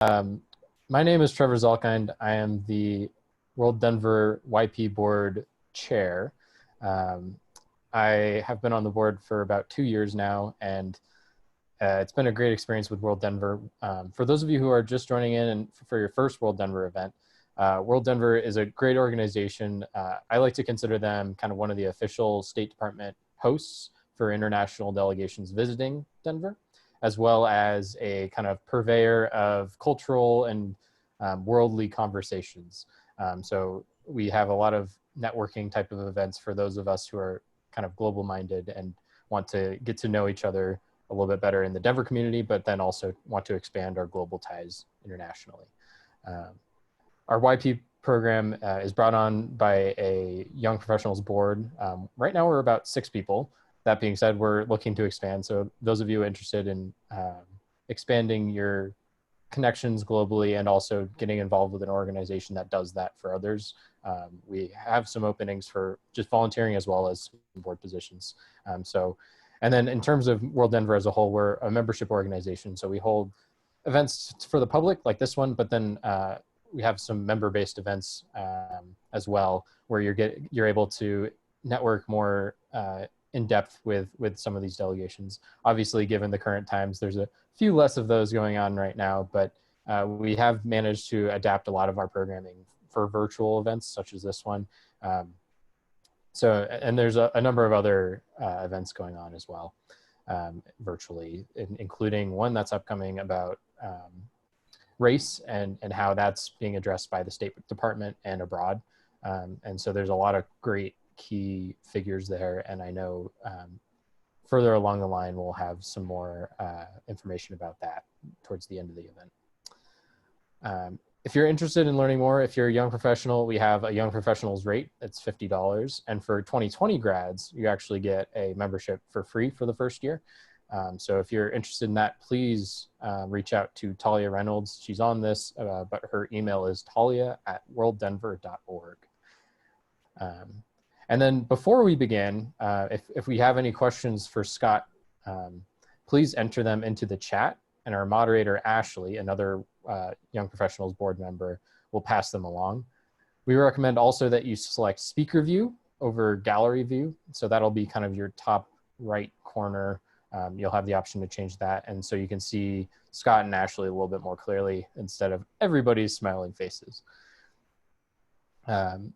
Um, my name is Trevor Zalkind. I am the WorldDenver YP board chair. Um, I have been on the board for about 2 years now, and it's been a great experience with WorldDenver. For those of you who are just joining in and for your first WorldDenver event, WorldDenver is a great organization. I like to consider them kind of one of the official State Department hosts for international delegations visiting Denver, as well as a kind of purveyor of cultural and worldly conversations. So we have a lot of networking type of events for those of us who are kind of global minded and want to get to know each other a little bit better in the Denver community, but then also want to expand our global ties internationally. Our YP program is brought on by a young professionals board. Right now we're about 6 people. That being said, we're looking to expand. So those of you interested in expanding your connections globally and also getting involved with an organization that does that for others, we have some openings for just volunteering as well as board positions. And then in terms of WorldDenver as a whole, we're a membership organization. So we hold events for the public like this one, but then we have some member-based events as well, where you're able to network more in depth with some of these delegations. Obviously, given the current times, there's a few less of those going on right now, but we have managed to adapt a lot of our programming for virtual events such as this one. And there's a number of other events going on as well, virtually, including one that's upcoming about race and how that's being addressed by the State Department and abroad. And so there's a lot of great key figures there. And I know further along the line, we'll have some more information about that towards the end of the event. If you're interested in learning more, if you're a young professional, we have a young professionals rate. It's $50. And for 2020 grads, you actually get a membership for free for the first year. So if you're interested in that, please reach out to Talia Reynolds. She's on this, but her email is talia@worlddenver.org. And then before we begin, if we have any questions for Scott, please enter them into the chat, and our moderator, Ashley, another Young Professionals board member, will pass them along. We recommend also that you select speaker view over gallery view. So that'll be kind of your top right corner. You'll have the option to change that. And so you can see Scott and Ashley a little bit more clearly instead of everybody's smiling faces.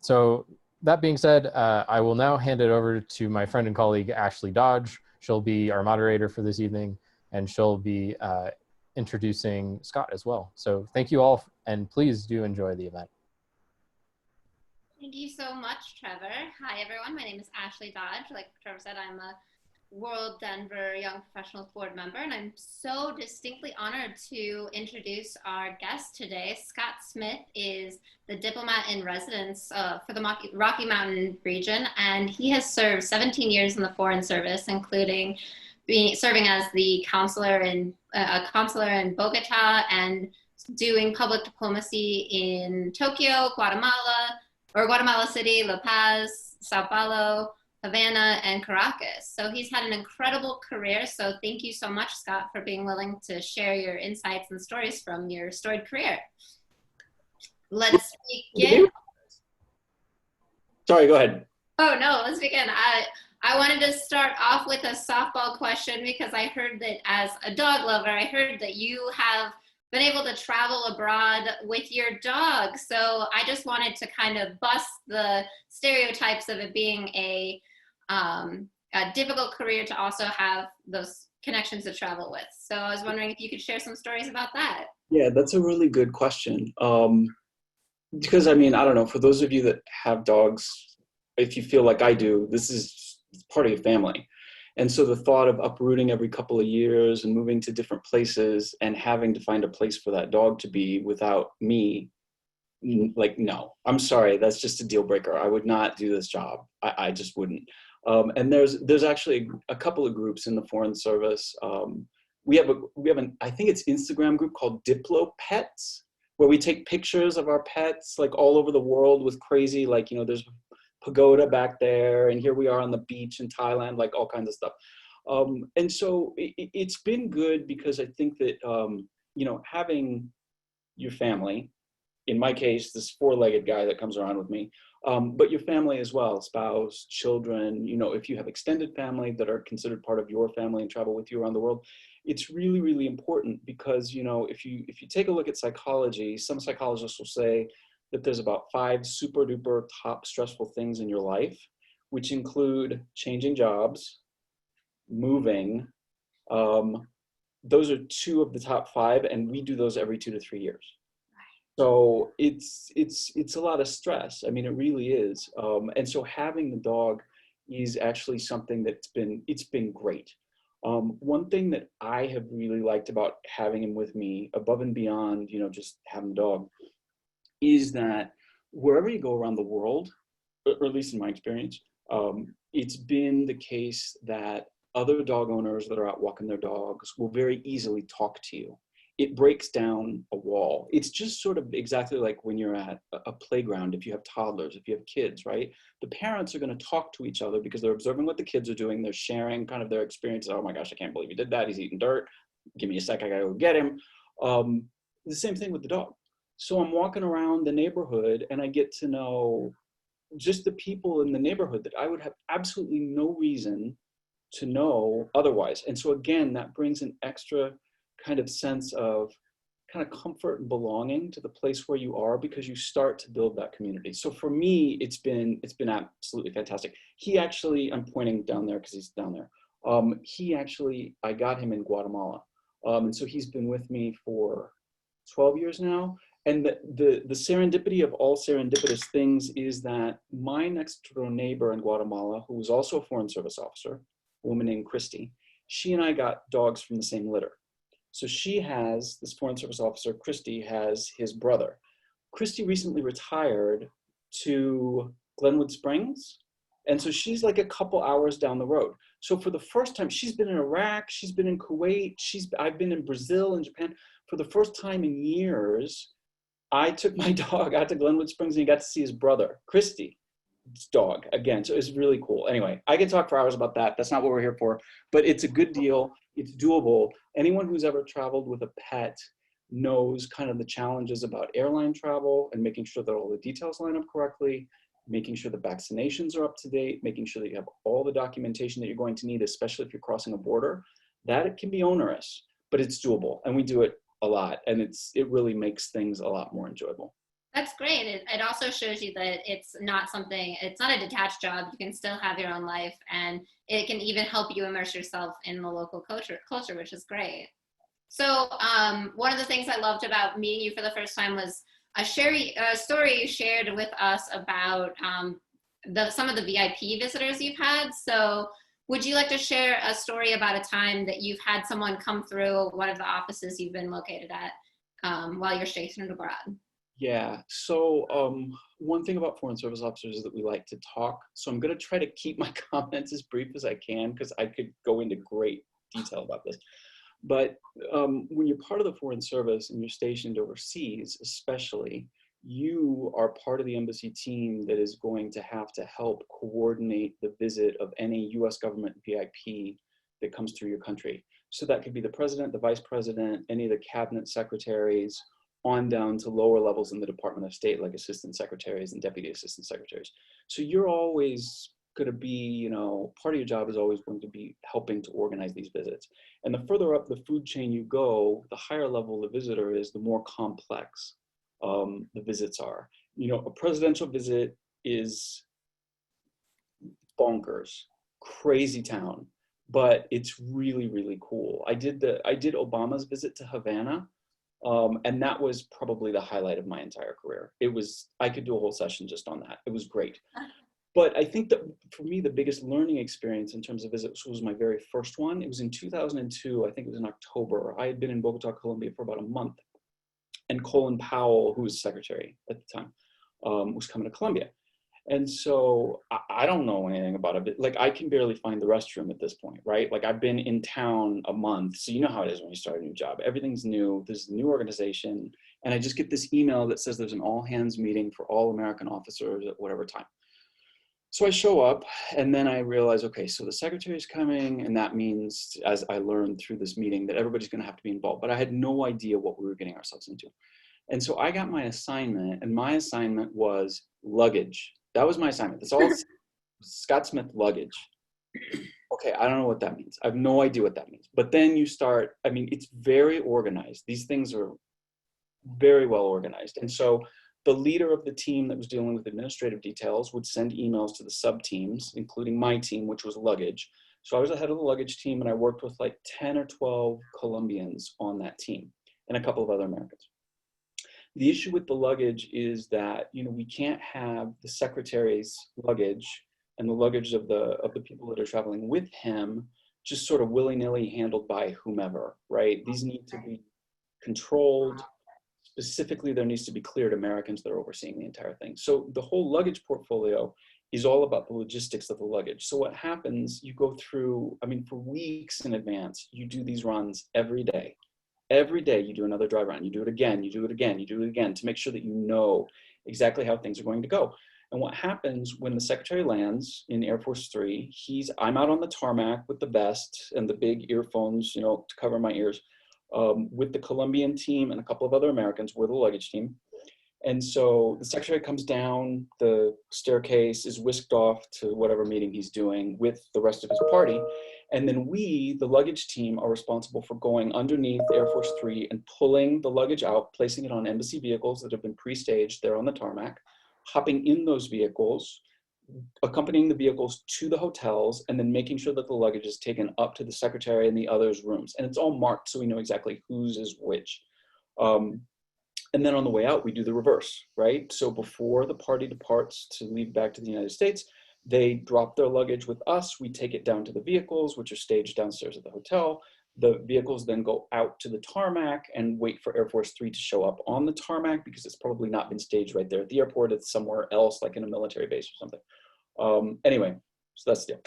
So that being said, I will now hand it over to my friend and colleague, Ashley Dodge. She'll be our moderator for this evening, and she'll be introducing Scott as well. So thank you all, and please do enjoy the event. Thank you so much, Trevor. Hi, everyone. My name is Ashley Dodge. Like Trevor said, I'm a WorldDenver Young Professionals board member, and I'm so distinctly honored to introduce our guest today. Scott Smith is the diplomat in residence for the Rocky Mountain region, and he has served 17 years in the Foreign Service, including serving as the consular in Bogota and doing public diplomacy in Tokyo, Guatemala City, La Paz, Sao Paulo, Havana, and Caracas. So he's had an incredible career. So thank you so much, Scott, for being willing to share your insights and stories from your storied career. Let's begin. Sorry, go ahead. Oh, no, let's begin. I wanted to start off with a softball question because I heard that as a dog lover, I heard that you have been able to travel abroad with your dog. So I just wanted to kind of bust the stereotypes of it being a difficult career to also have those connections to travel with. So I was wondering if you could share some stories about that. Yeah, that's a really good question. Because I mean, I don't know, for those of you that have dogs, if you feel like I do, this is part of your family. And so the thought of uprooting every couple of years and moving to different places and having to find a place for that dog to be without me, like, no, I'm sorry, that's just a deal breaker. I would not do this job. I just wouldn't. And there's actually a couple of groups in the Foreign Service. We have an I think it's Instagram group called Diplomat, where we take pictures of our pets like all over the world with crazy, like, you know, there's pagoda back there, and here we are on the beach in Thailand, like all kinds of stuff. And so it's been good because I think that, you know, having your family. In my case, this four-legged guy that comes around with me, but your family as well, spouse, children, you know, if you have extended family that are considered part of your family and travel with you around the world, it's really, really important because, you know, if you take a look at psychology, some psychologists will say that there's about 5 super duper top stressful things in your life, which include changing jobs, moving. Those are 2 of the top 5, and we do those every 2 to 3 years. So it's a lot of stress. I mean, it really is. And so having the dog is actually something that's been great. One thing that I have really liked about having him with me, above and beyond, you know, just having the dog, is that wherever you go around the world, or at least in my experience, it's been the case that other dog owners that are out walking their dogs will very easily talk to you. It breaks down a wall. It's just sort of exactly like when you're at a playground, if you have toddlers, if you have kids, right? The parents are going to talk to each other because they're observing what the kids are doing. They're sharing kind of their experiences. Oh my gosh, I can't believe he did that. He's eating dirt. Give me a sec, I gotta go get him. The same thing with the dog. So I'm walking around the neighborhood and I get to know just the people in the neighborhood that I would have absolutely no reason to know otherwise. And so again, that brings an extra kind of sense of kind of comfort and belonging to the place where you are, because you start to build that community. So for me, it's been absolutely fantastic. He actually, I'm pointing down there because he's down there. I got him in Guatemala. And so he's been with me for 12 years now. And the serendipity of all serendipitous things is that my next door neighbor in Guatemala, who was also a Foreign Service officer, a woman named Christy, she and I got dogs from the same litter. So she has, this Foreign Service officer, Christy, has his brother. Christy recently retired to Glenwood Springs. And so she's like a couple hours down the road. So for the first time, she's been in Iraq, she's been in Kuwait, I've been in Brazil and Japan. For the first time in years, I took my dog out to Glenwood Springs and he got to see his brother, Christy's dog, again. So it's really cool. Anyway, I can talk for hours about that. That's not what we're here for, but it's a good deal. It's doable. Anyone who's ever traveled with a pet knows kind of the challenges about airline travel and making sure that all the details line up correctly, making sure the vaccinations are up to date, making sure that you have all the documentation that you're going to need, especially if you're crossing a border. That it can be onerous, but it's doable. And we do it a lot. And it really makes things a lot more enjoyable. That's great. It also shows you that it's not a detached job. You can still have your own life, and it can even help you immerse yourself in the local culture, which is great. So one of the things I loved about meeting you for the first time was a story you shared with us about some of the VIP visitors you've had. So would you like to share a story about a time that you've had someone come through one of the offices you've been located at while you're stationed abroad? Yeah, so one thing about Foreign Service officers is that we like to talk. So I'm going to try to keep my comments as brief as I can, because I could go into great detail about this. But when you're part of the Foreign Service and you're stationed overseas, especially, you are part of the embassy team that is going to have to help coordinate the visit of any US government VIP that comes through your country. So that could be the president, the vice president, any of the cabinet secretaries, on down to lower levels in the Department of State, like assistant secretaries and deputy assistant secretaries. So you're always going to be, you know, part of your job is always going to be helping to organize these visits. And the further up the food chain you go, the higher level the visitor is, the more complex the visits are. You know, a presidential visit is bonkers, crazy town, but it's really, really cool. I did Obama's visit to Havana. And that was probably the highlight of my entire career. I could do a whole session just on that. It was great. But I think that for me, the biggest learning experience in terms of visits was my very first one. It was in 2002, I think it was in October. I had been in Bogota, Colombia for about a month. And Colin Powell, who was secretary at the time, was coming to Colombia. And so I don't know anything about it. Like, I can barely find the restroom at this point, right? Like, I've been in town a month. So you know how it is when you start a new job. Everything's new. There's a new organization. And I just get this email that says there's an all hands meeting for all American officers at whatever time. So I show up, and then I realize, okay, so the secretary is coming, and that means, as I learned through this meeting, that everybody's going to have to be involved. But I had no idea what we were getting ourselves into. And so I got my assignment, and my assignment was luggage. That was my assignment. That's all. Scott Smith luggage. Okay, I don't know what that means. I have no idea what that means. But then you start, I mean, it's very organized. These things are very well organized. And so the leader of the team that was dealing with administrative details would send emails to the sub teams, including my team, which was luggage. So I was the head of the luggage team, and I worked with like 10 or 12 Colombians on that team and a couple of other Americans. The issue with the luggage is that, you know, we can't have the secretary's luggage and the luggage of the people that are traveling with him just sort of willy-nilly handled by whomever, right? These need to be controlled. Specifically, there needs to be cleared Americans that are overseeing the entire thing. So the whole luggage portfolio is all about the logistics of the luggage. So what happens, you go through, I mean, for weeks in advance, you do these runs every day. Every day you do another dry run. You do it again, you do it again, you do it again to make sure that you know exactly how things are going to go. And what happens when the secretary lands in Air Force 3, I'm out on the tarmac with the vest and the big earphones, you know, to cover my ears, with the Colombian team and a couple of other Americans. We're the luggage team. And so the secretary comes down the staircase, is whisked off to whatever meeting he's doing with the rest of his party. And then we, the luggage team, are responsible for going underneath Air Force 3 and pulling the luggage out, placing it on embassy vehicles that have been pre-staged there on the tarmac, hopping in those vehicles, accompanying the vehicles to the hotels, and then making sure that the luggage is taken up to the secretary and the others' rooms. And it's all marked so we know exactly whose is which. And then on the way out, we do the reverse, right? So before the party departs to leave back to the United States, they drop their luggage with us. We take it down to the vehicles, which are staged downstairs at the hotel. The vehicles then go out to the tarmac and wait for Air Force 3 to show up on the tarmac, because it's probably not been staged right there at the airport. It's somewhere else, like in a military base or something. Anyway, so that's the deal.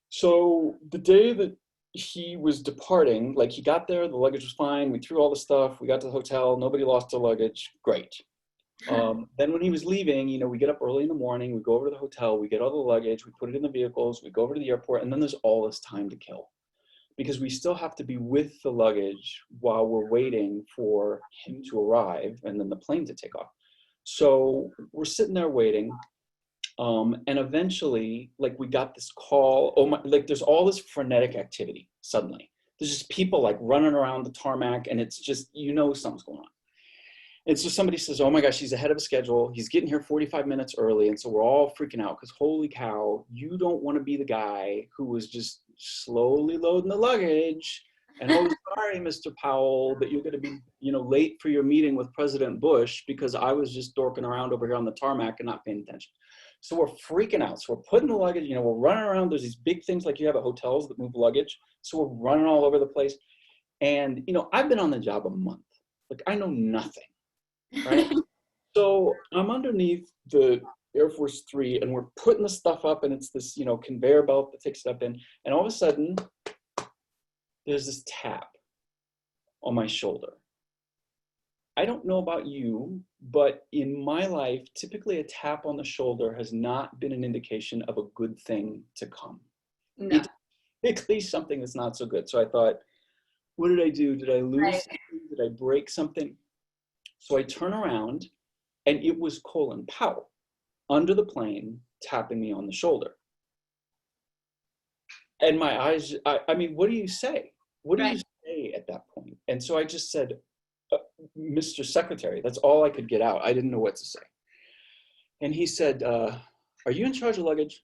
So the day that he was departing, like he got there, the luggage was fine. We threw all the stuff. We got to the hotel. Nobody lost their luggage. Great. Then when he was leaving, you know, we get up early in the morning. We go over to the hotel. We get all the luggage. We put it in the vehicles. We go over to the airport. And then there's all this time to kill, because we still have to be with the luggage while we're waiting for him to arrive and then the plane to take off. So we're sitting there waiting. And eventually, like, we got this call. Oh my, like, there's all this frenetic activity suddenly. There's just people like running around the tarmac, and it's just, you know, something's going on. And so somebody says, oh my gosh, he's ahead of schedule. He's getting here 45 minutes early. And so we're all freaking out, because holy cow, you don't want to be the guy who was just slowly loading the luggage. And oh, sorry, Mr. Powell, that you're going to be, you know, late for your meeting with President Bush because I was just dorking around over here on the tarmac and not paying attention. So we're freaking out. So we're putting the luggage, you know, we're running around. There's these big things like you have at hotels that move luggage. So we're running all over the place. And, you know, I've been on the job a month. Like, I know nothing, right? So I'm underneath the Air Force 3, and we're putting the stuff up, and it's this, you know, conveyor belt that takes stuff in. And all of a sudden, there's this tap on my shoulder. I don't know about you, but in my life, typically a tap on the shoulder has not been an indication of a good thing to come. No. It's typically something that's not so good. So I thought, what did I do? Did I lose something? Did I break something? So I turn around, and it was Colin Powell under the plane tapping me on the shoulder. And my eyes, I mean, what do you say? What do you say at that point? And so I just said, Mr. Secretary, that's all I could get out. I didn't know what to say. And he said, are you in charge of luggage?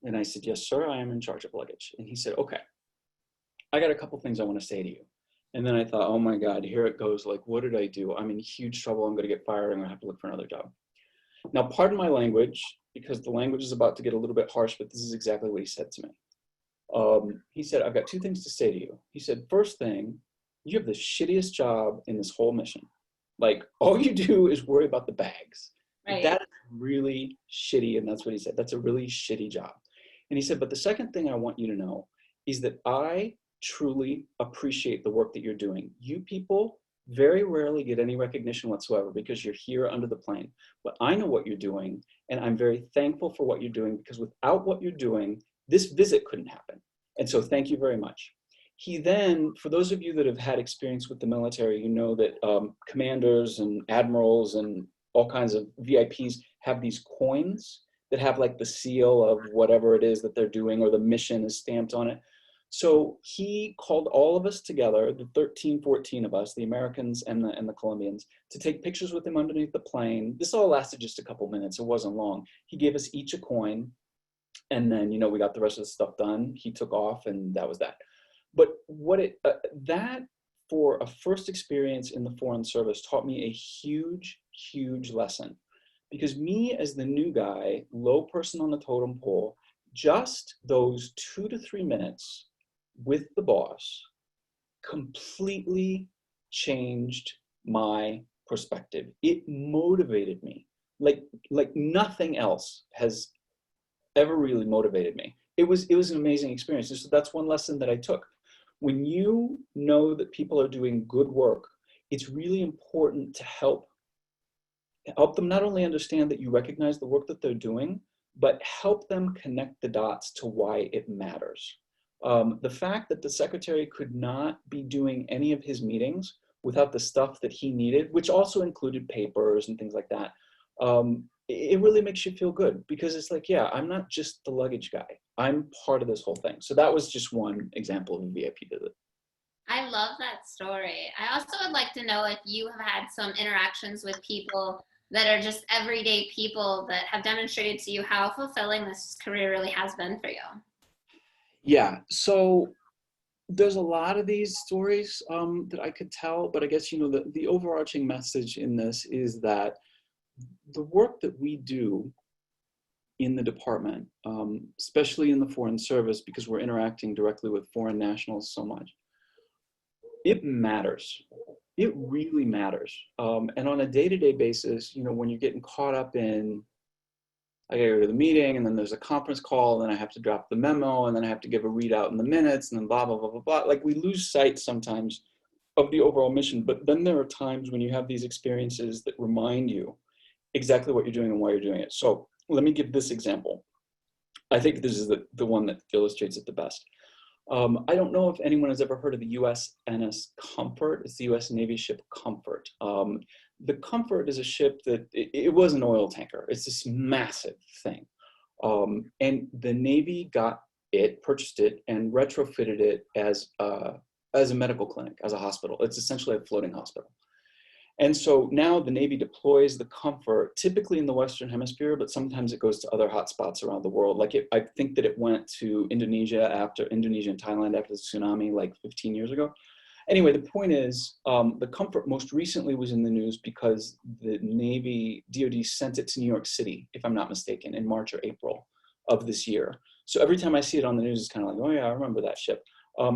And I said, yes, sir, I am in charge of luggage. And he said, okay, I got a couple things I want to say to you. And then I thought, oh my God, here it goes. Like, what did I do? I'm in huge trouble. I'm going to get fired. I'm going to have to look for another job. Now, pardon my language, because the language is about to get a little bit harsh, but this is exactly what he said to me. He said, I've got two things to say to you. He said, first thing, you have the shittiest job in this whole mission. Like, all you do is worry about the bags. Right. That is really shitty. And that's what he said. That's a really shitty job. And he said, but the second thing I want you to know is that I truly appreciate the work that you're doing. You people very rarely get any recognition whatsoever because you're here under the plane. But I know what you're doing, and I'm very thankful for what you're doing, because without what you're doing, this visit couldn't happen. And so thank you very much. He then, for those of you that have had experience with the military, you know that commanders and admirals and all kinds of VIPs have these coins that have like the seal of whatever it is that they're doing, or the mission is stamped on it. So he called all of us together, the 13, 14 of us, the Americans and the Colombians, to take pictures with him underneath the plane. This all lasted just a couple minutes. It wasn't long. He gave us each a coin. And then, you know, we got the rest of the stuff done. He took off, and that was that. But what that for a first experience in the Foreign Service taught me a huge, huge lesson. Because me as the new guy, low person on the totem pole, just those 2 to 3 minutes with the boss completely changed my perspective. It motivated me like nothing else has ever really motivated me. It was an amazing experience. So that's one lesson that I took. When you know that people are doing good work, it's really important to help them not only understand that you recognize the work that they're doing, but help them connect the dots to why it matters. The fact that the secretary could not be doing any of his meetings without the stuff that he needed, which also included papers and things like that, it really makes you feel good, because it's like, yeah, I'm not just the luggage guy. I'm part of this whole thing. So that was just one example of a VIP visit. I love that story. I also would like to know if you have had some interactions with people that are just everyday people that have demonstrated to you how fulfilling this career really has been for you. Yeah, so there's a lot of these stories that I could tell, but I guess, you know, the overarching message in this is that the work that we do in the department, especially in the Foreign Service, because we're interacting directly with foreign nationals so much, it matters. It really matters. And on a day-to-day basis, you know, when you're getting caught up in, I gotta go to the meeting, and then there's a conference call, and then I have to drop the memo, and then I have to give a readout in the minutes, and then blah, blah, blah, blah, blah. Like, we lose sight sometimes of the overall mission, but then there are times when you have these experiences that remind you exactly what you're doing and why you're doing it. So let me give this example. I think this is the one that illustrates it the best. I don't know if anyone has ever heard of the USNS Comfort. It's the US Navy ship Comfort. The Comfort is a ship that, it was an oil tanker. It's this massive thing. And the Navy purchased it and retrofitted it as a medical clinic, as a hospital. It's essentially a floating hospital. And so now the Navy deploys the Comfort, typically in the Western Hemisphere, but sometimes it goes to other hotspots around the world. Like, I think that it went to Indonesia and Thailand after the tsunami, like 15 years ago. Anyway, the point is, the Comfort most recently was in the news because the Navy DoD sent it to New York City, if I'm not mistaken, in March or April of this year. So every time I see it on the news, it's kind of like, oh yeah, I remember that ship.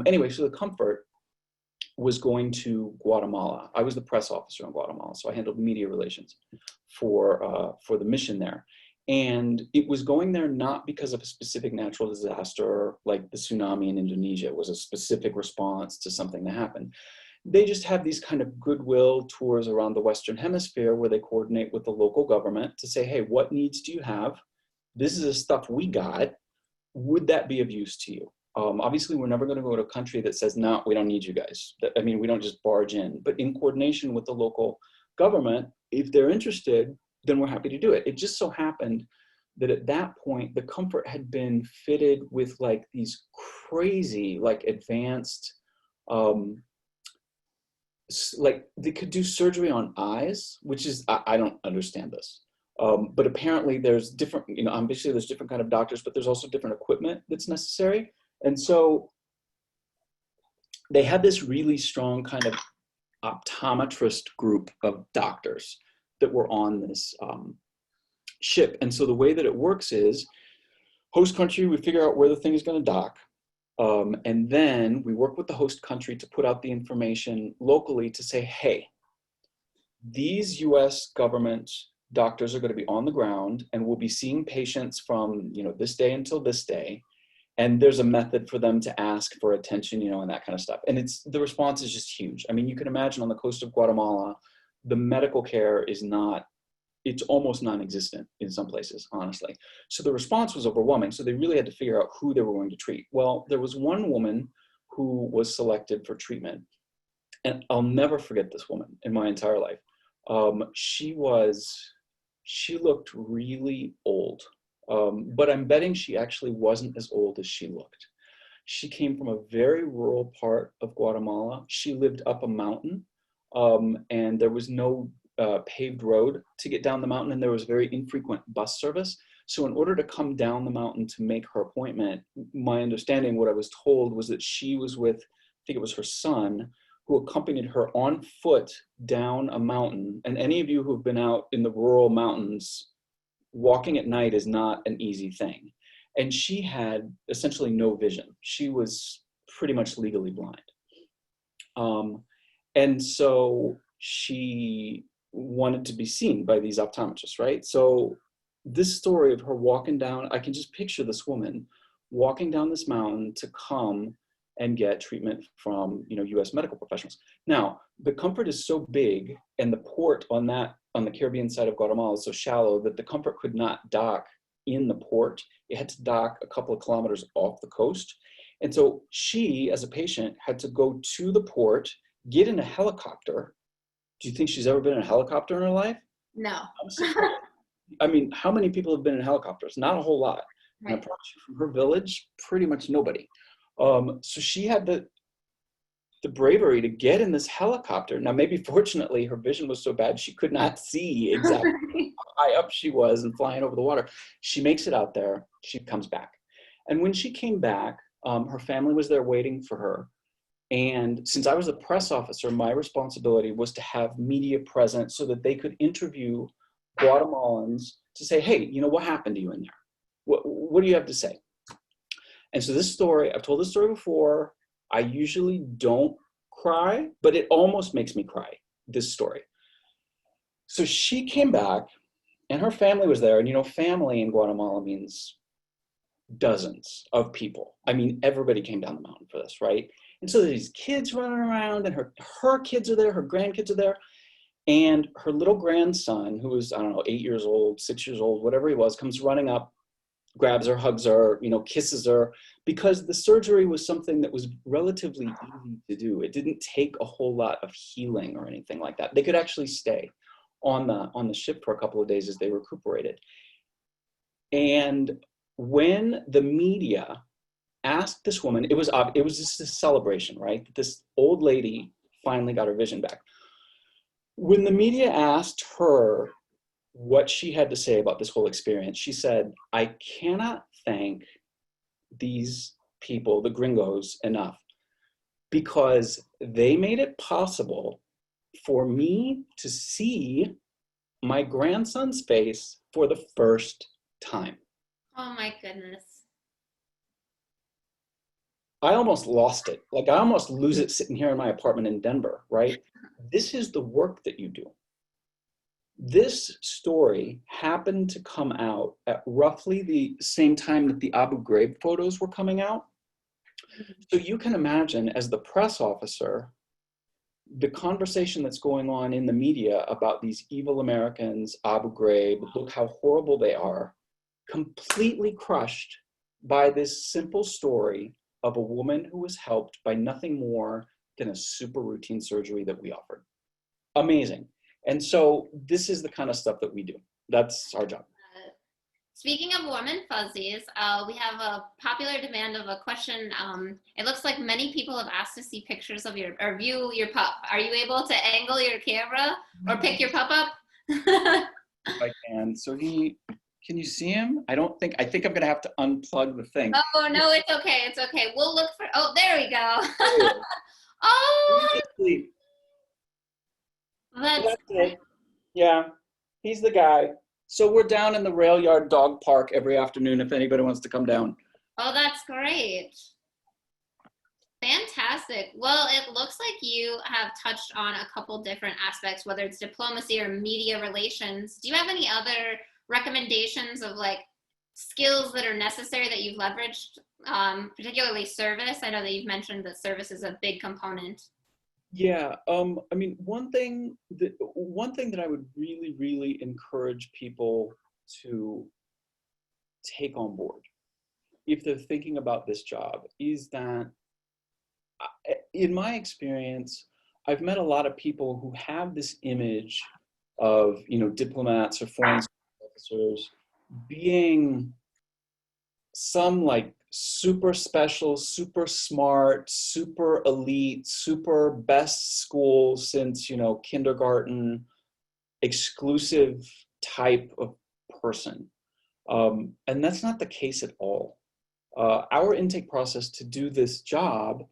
Anyway, so the Comfort was going to Guatemala. I was the press officer in Guatemala, so I handled media relations for the mission there. And it was going there not because of a specific natural disaster like the tsunami in Indonesia. It was a specific response to something that happened. They just have these kind of goodwill tours around the Western Hemisphere where they coordinate with the local government to say, hey, what needs do you have? This is the stuff we got. Would that be of use to you? Obviously, we're never going to go to a country that says, no, we don't need you guys. I mean, we don't just barge in. But in coordination with the local government, if they're interested, then we're happy to do it. It just so happened that at that point, the Comfort had been fitted with like these crazy, like advanced, like they could do surgery on eyes, which is, I don't understand this. But apparently there's different, you know, obviously there's different kind of doctors, but there's also different equipment that's necessary. And so they had this really strong kind of optometrist group of doctors that were on this ship. And so the way that it works is, host country, we figure out where the thing is going to dock. And then we work with the host country to put out the information locally to say, hey, these US government doctors are going to be on the ground and we'll be seeing patients from, you know, this day until this day. And there's a method for them to ask for attention, you know, and that kind of stuff. And the response is just huge. I mean, you can imagine on the coast of Guatemala, the medical care is it's almost non-existent in some places, honestly. So the response was overwhelming. So they really had to figure out who they were going to treat. Well, there was one woman who was selected for treatment. And I'll never forget this woman in my entire life. She looked really old, but I'm betting she actually wasn't as old as she looked. She came from a very rural part of Guatemala. She lived up a mountain, and there was no paved road to get down the mountain, and there was very infrequent bus service. So in order to come down the mountain to make her appointment, my understanding, what I was told, was that she was with, I think it was her son, who accompanied her on foot down a mountain. And any of you who've been out in the rural mountains, walking at night is not an easy thing. And she had essentially no vision. She was pretty much legally blind. And so she wanted to be seen by these optometrists, right? So this story of her walking down, I can just picture this woman walking down this mountain to come and get treatment from, US medical professionals. Now, the Comfort is so big, and the port on the Caribbean side of Guatemala is so shallow that the Comfort could not dock in the port. It had to dock a couple of kilometers off the coast. And so she, as a patient, had to go to the port, get in a helicopter. Do you think she's ever been in a helicopter in her life? No. I mean, how many people have been in helicopters? Not a whole lot. Right. And approach from her village, pretty much nobody. So she had the bravery to get in this helicopter. Now, maybe fortunately, her vision was so bad she could not see exactly how high up she was and flying over the water. She makes it out there. She comes back. And when she came back, her family was there waiting for her. And since I was a press officer, my responsibility was to have media present so that they could interview Guatemalans to say, hey, what happened to you in there? What do you have to say? And so this story, I've told this story before. I usually don't cry, but it almost makes me cry, this story. So she came back and her family was there. And family in Guatemala means dozens of people. I mean, everybody came down the mountain for this, right? And so these kids running around, and her kids are there, her grandkids are there. And her little grandson, who was, 8 years old, 6 years old, whatever he was, comes running up, grabs her, hugs her, kisses her, because the surgery was something that was relatively easy to do. It didn't take a whole lot of healing or anything like that. They could actually stay on the ship for a couple of days as they recuperated. And when the media asked this woman, it was just a celebration, right? This old lady finally got her vision back. When the media asked her what she had to say about this whole experience, she said, I cannot thank these people, the gringos, enough, because they made it possible for me to see my grandson's face for the first time. Oh my goodness. I almost lost it. Like, I almost lose it sitting here in my apartment in Denver, right? This is the work that you do. This story happened to come out at roughly the same time that the Abu Ghraib photos were coming out. So you can imagine, as the press officer, the conversation that's going on in the media about these evil Americans, Abu Ghraib, look how horrible they are, completely crushed by this simple story of a woman who was helped by nothing more than a super routine surgery that we offered. Amazing. And so this is the kind of stuff that we do. That's our job. Speaking of warm and fuzzies, we have a popular demand of a question. It looks like many people have asked to see pictures of or view your pup. Are you able to angle your camera or pick your pup up? If I can. So can you see him? I think I'm gonna have to unplug the thing. Oh, no, it's okay. It's okay. We'll look for, oh, there we go. Oh, that's it. Yeah, he's the guy. So we're down in the Rail Yard Dog Park every afternoon if anybody wants to come down. Oh, that's great. Fantastic. Well, it looks like you have touched on a couple different aspects, whether it's diplomacy or media relations. Do you have any other recommendations of skills that are necessary that you've leveraged, particularly service? I know that you've mentioned that service is a big component. Yeah, I mean, one thing that I would really, really encourage people to take on board if they're thinking about this job is that In my experience, I've met a lot of people who have this image of, diplomats or foreign officers being some like super special, super smart, super elite, super best school since, kindergarten, exclusive type of person. And that's not the case at all. Our intake process to do this job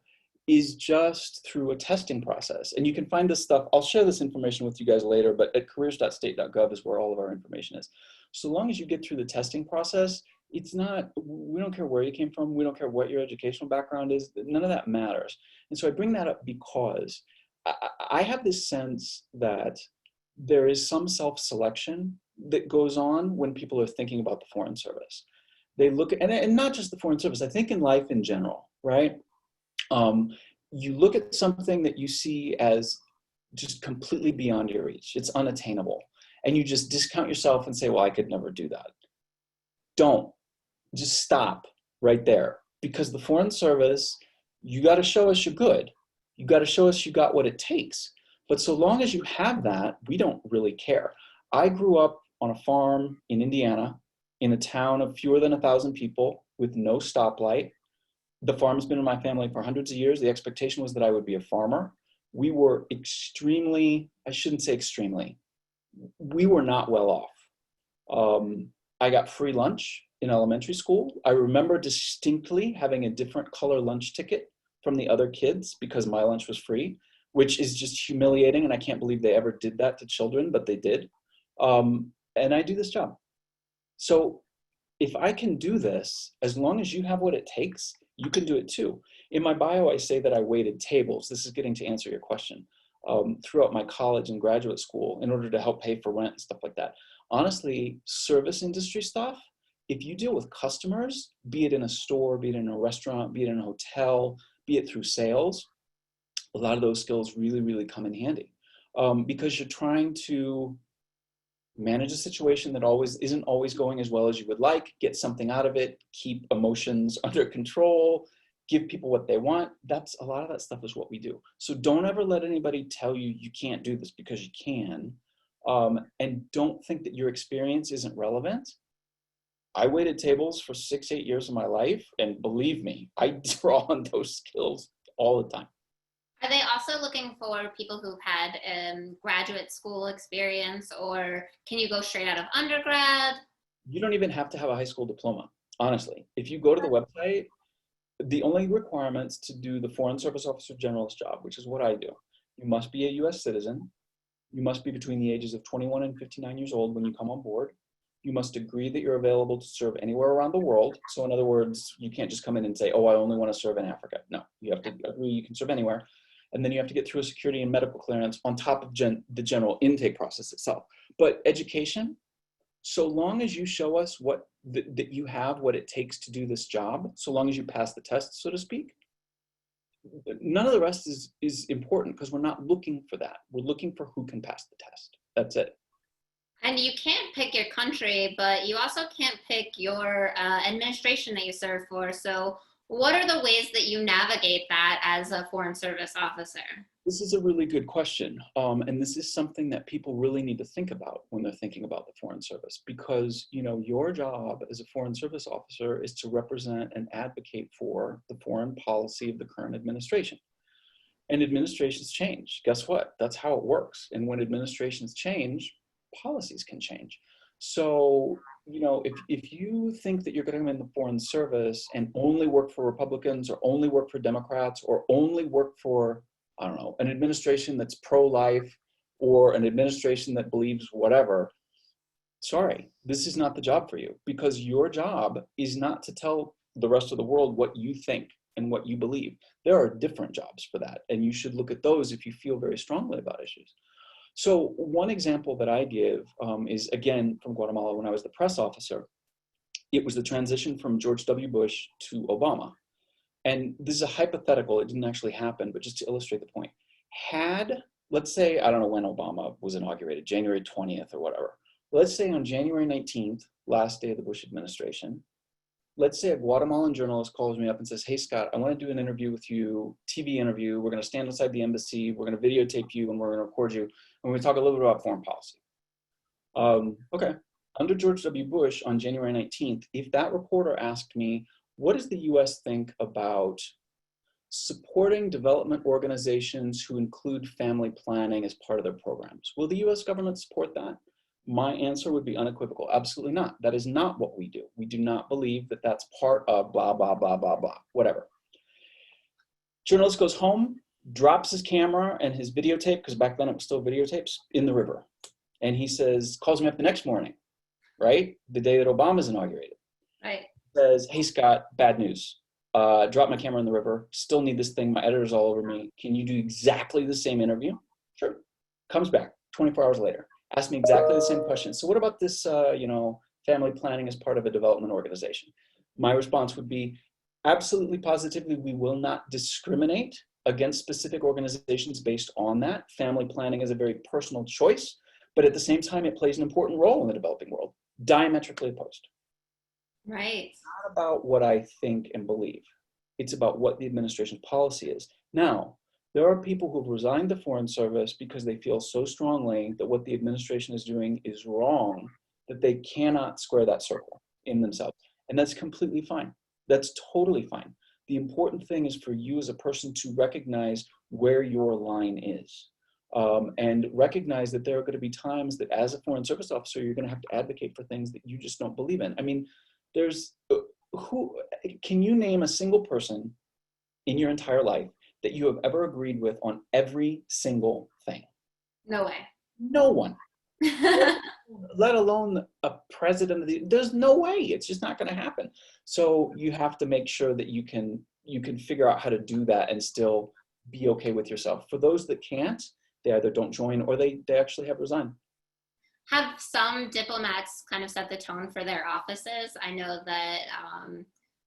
is just through a testing process. And you can find this stuff, I'll share this information with you guys later, but at careers.state.gov is where all of our information is. So long as you get through the testing process, we don't care where you came from, we don't care what your educational background is, none of that matters. And so I bring that up because I have this sense that there is some self-selection that goes on when people are thinking about the Foreign Service. They look at, and not just the Foreign Service, I think in life in general, right? You look at something that you see as just completely beyond your reach. It's unattainable. And you just discount yourself and say, well, I could never do that. Don't. Just stop right there. Because the Foreign Service, you got to show us you're good. You got to show us you got what it takes. But so long as you have that, we don't really care. I grew up on a farm in Indiana, in a town of fewer than 1,000 people with no stoplight. The farm's been in my family for hundreds of years. The expectation was that I would be a farmer. We were extremely, I shouldn't say extremely, we were not well off. I got free lunch in elementary school. I remember distinctly having a different color lunch ticket from the other kids because my lunch was free, which is just humiliating. And I can't believe they ever did that to children, but they did. And I do this job. So if I can do this, as long as you have what it takes, you can do it too. In my bio, I say that I waited tables. This is getting to answer your question. Throughout my college and graduate school in order to help pay for rent and stuff like that. Honestly, service industry stuff, if you deal with customers, be it in a store, be it in a restaurant, be it in a hotel, be it through sales, a lot of those skills really, really come in handy because you're trying to manage a situation that isn't always going as well as you would like, get something out of it, keep emotions under control, give people what they want. That's a lot of that stuff is what we do. So don't ever let anybody tell you you can't do this because you can. And don't think that your experience isn't relevant. I waited tables for 6-8 years of my life. And believe me, I draw on those skills all the time. Are they also looking for people who've had graduate school experience, or can you go straight out of undergrad? You don't even have to have a high school diploma, honestly. If you go to the website, the only requirements to do the Foreign Service Officer Generalist job, which is what I do, you must be a US citizen. You must be between the ages of 21 and 59 years old when you come on board. You must agree that you're available to serve anywhere around the world. So in other words, you can't just come in and say, oh, I only want to serve in Africa. No, you have to agree you can serve anywhere. And then you have to get through a security and medical clearance on top of the general intake process itself. But education, so long as you show us that you have what it takes to do this job, so long as you pass the test, so to speak, none of the rest is important because we're not looking for that. We're looking for who can pass the test. That's it. And you can't pick your country, but you also can't pick your administration that you serve for. So what are the ways that you navigate that as a Foreign Service officer? This is a really good question. And this is something that people really need to think about when they're thinking about the Foreign Service, because your job as a Foreign Service officer is to represent and advocate for the foreign policy of the current administration. And administrations change. Guess what? That's how it works. And when administrations change, policies can change. So, if you think that you're going to come in the Foreign Service and only work for Republicans or only work for Democrats or only work for, I don't know, an administration that's pro-life or an administration that believes whatever, sorry, this is not the job for you, because your job is not to tell the rest of the world what you think and what you believe. There are different jobs for that, and you should look at those if you feel very strongly about issues. So one example that I give is, again, from Guatemala when I was the press officer. It was the transition from George W. Bush to Obama. And this is a hypothetical, it didn't actually happen, but just to illustrate the point. Let's say, I don't know when Obama was inaugurated, January 20th or whatever. Let's say on January 19th, last day of the Bush administration, let's say a Guatemalan journalist calls me up and says, hey, Scott, I want to do an interview with you, TV interview. We're going to stand outside the embassy. We're going to videotape you and we're going to record you. And we're going to talk a little bit about foreign policy. Okay. Under George W. Bush on January 19th, if that reporter asked me, what does the US think about supporting development organizations who include family planning as part of their programs? Will the US government support that? My answer would be unequivocal. Absolutely not. That is not what we do. We do not believe that that's part of blah, blah, blah, blah, blah, whatever. Journalist goes home, drops his camera and his videotape, because back then it was still videotapes, in the river. And he says, calls me up the next morning, right? The day that Obama's inaugurated. Right. Says, hey, Scott, bad news. Drop my camera in the river. Still need this thing. My editor's all over me. Can you do exactly the same interview? Sure. Comes back 24 hours later. Asked me exactly the same question. So what about this, family planning as part of a development organization? My response would be, absolutely, positively, we will not discriminate against specific organizations based on that. Family planning is a very personal choice, but at the same time, it plays an important role in the developing world. Diametrically opposed. Right. It's not about what I think and believe. It's about what the administration's policy is. Now, there are people who've resigned the Foreign Service because they feel so strongly that what the administration is doing is wrong that they cannot square that circle in themselves. And that's completely fine. That's totally fine. The important thing is for you as a person to recognize where your line is. And recognize that there are going to be times that as a Foreign Service officer, you're going to have to advocate for things that you just don't believe in. I mean, can you name a single person in your entire life that you have ever agreed with on every single thing? No way. No one. Let alone a president of there's no way. It's just not going to happen. So you have to make sure that you can figure out how to do that and still be okay with yourself. For those that can't, they either don't join or they actually have resigned. Have some diplomats kind of set the tone for their offices? I know that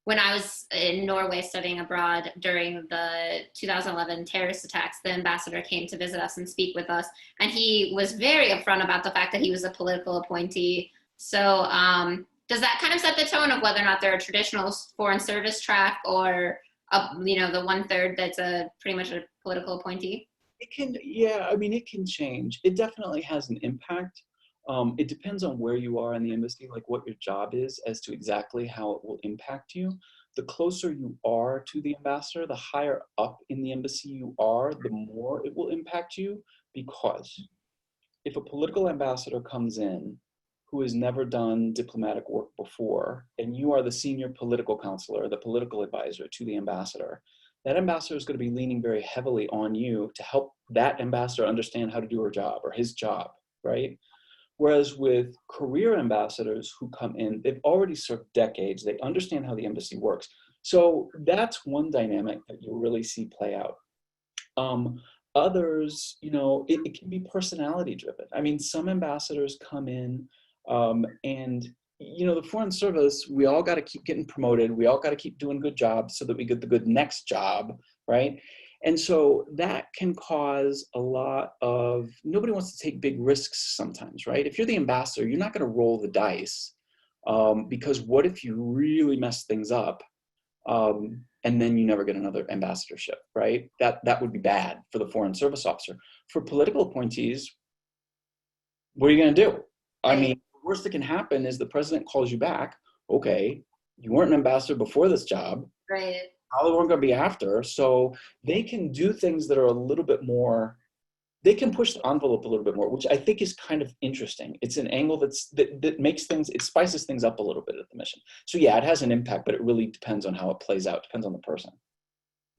when I was in Norway studying abroad during the 2011 terrorist attacks, the ambassador came to visit us and speak with us. And he was very upfront about the fact that he was a political appointee. So does that kind of set the tone of whether or not they're a traditional foreign service track or, the 1/3 that's pretty much a political appointee? It can, yeah, I mean, it can change. It definitely has an impact. It depends on where you are in the embassy, like what your job is as to exactly how it will impact you. The closer you are to the ambassador, the higher up in the embassy you are, the more it will impact you. Because if a political ambassador comes in who has never done diplomatic work before, and you are the senior political counselor, the political advisor to the ambassador, that ambassador is going to be leaning very heavily on you to help that ambassador understand how to do her job or his job, right? Whereas with career ambassadors who come in, they've already served decades. They understand how the embassy works. So that's one dynamic that you'll really see play out. Others, it can be personality driven. I mean, some ambassadors come in and, the Foreign Service, we all got to keep getting promoted. We all got to keep doing good jobs so that we get the good next job, right? And so that can cause a lot of, nobody wants to take big risks sometimes, right? If you're the ambassador, you're not going to roll the dice because what if you really mess things up and then you never get another ambassadorship, right? That would be bad for the Foreign Service officer. For political appointees, what are you going to do? I mean, the worst that can happen is the president calls you back. Okay, you weren't an ambassador before this job. Right. How long are going to be after? So they can do things that are a little bit more, they can push the envelope a little bit more, which I think is kind of interesting. It's an angle that makes things, it spices things up a little bit at the mission. So yeah, it has an impact, but it really depends on how it plays out. It depends on the person.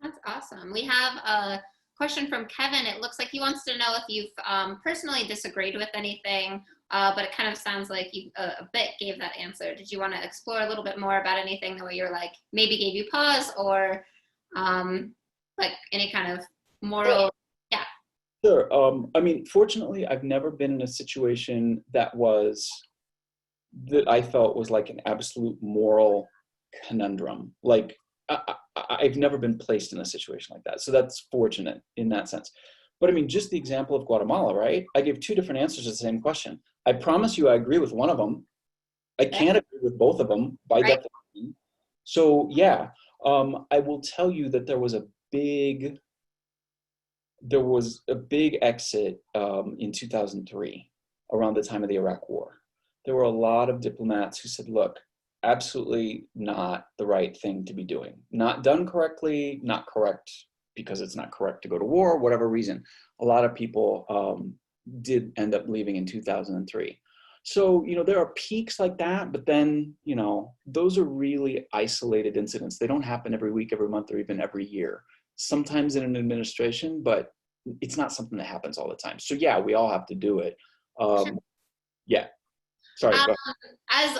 That's awesome. We have a question from Kevin. It looks like he wants to know if you've personally disagreed with anything, but it kind of sounds like you a bit gave that answer. Did you want to explore a little bit more about anything where you're like, maybe gave you pause or like any kind of moral? Yeah. Sure. I mean, fortunately, I've never been in a situation that I felt was like an absolute moral conundrum. Like I've never been placed in a situation like that. So that's fortunate in that sense. But I mean, just the example of Guatemala, right? I gave two different answers to the same question. I promise you I agree with one of them. I can't agree with both of them by definition. So yeah, I will tell you that there was a big exit in 2003 around the time of the Iraq War. There were a lot of diplomats who said, look, absolutely not the right thing to be doing. Not done correctly, not correct because it's not correct to go to war, whatever reason. A lot of people did end up leaving in 2003. So, there are peaks like that, but then, those are really isolated incidents. They don't happen every week, every month, or even every year. Sometimes in an administration, but it's not something that happens all the time. So yeah, we all have to do it. Yeah. Sorry. As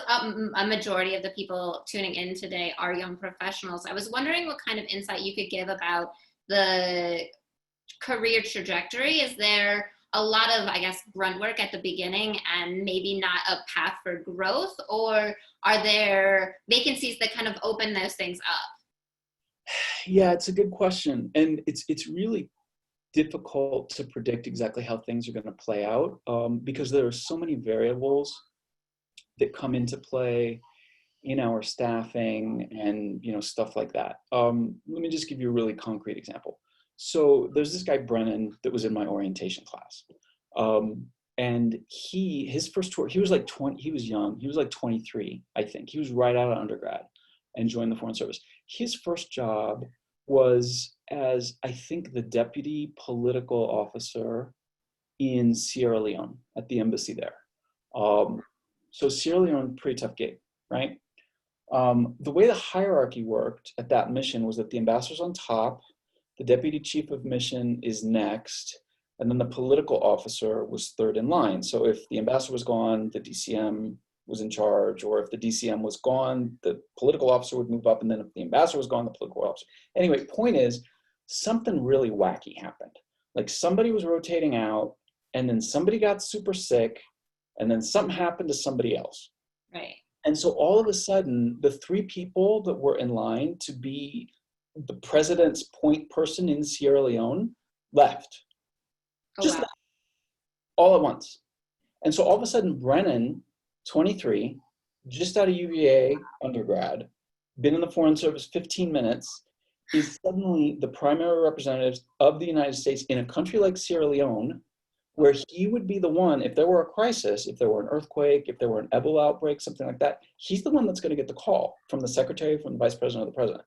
a majority of the people tuning in today are young professionals, I was wondering what kind of insight you could give about the career trajectory. Is there a lot of, I guess, grunt work at the beginning and maybe not a path for growth, or are there vacancies that kind of open those things up? Yeah, it's a good question. And it's really difficult to predict exactly how things are going to play out because there are so many variables that come into play in our staffing and stuff like that. Let me just give you a really concrete example. So there's this guy Brennan that was in my orientation class, and his first tour, he was like 20. He was young. He was like 23, I think. He was right out of undergrad and joined the Foreign Service. His first job was as, I think, the deputy political officer in Sierra Leone at the embassy there. So Sierra Leone, pretty tough gig, right? The way the hierarchy worked at that mission was that the ambassador's on top, the deputy chief of mission is next, and then the political officer was third in line. So if the ambassador was gone, the DCM was in charge, or if the DCM was gone, the political officer would move up, and then if the ambassador was gone, the political officer. Anyway, point is, something really wacky happened. Like somebody was rotating out, and then somebody got super sick, and then something happened to somebody else. Right. And so all of a sudden, the three people that were in line to be the president's point person in Sierra Leone left. Just wow. left, all at once. And so all of a sudden, Brennan, 23, just out of UVA undergrad, been in the Foreign Service 15 minutes, is suddenly the primary representative of the United States in a country like Sierra Leone, where he would be the one, if there were a crisis, if there were an earthquake, if there were an Ebola outbreak, something like that, he's the one that's going to get the call from the secretary, from the vice president, or the president.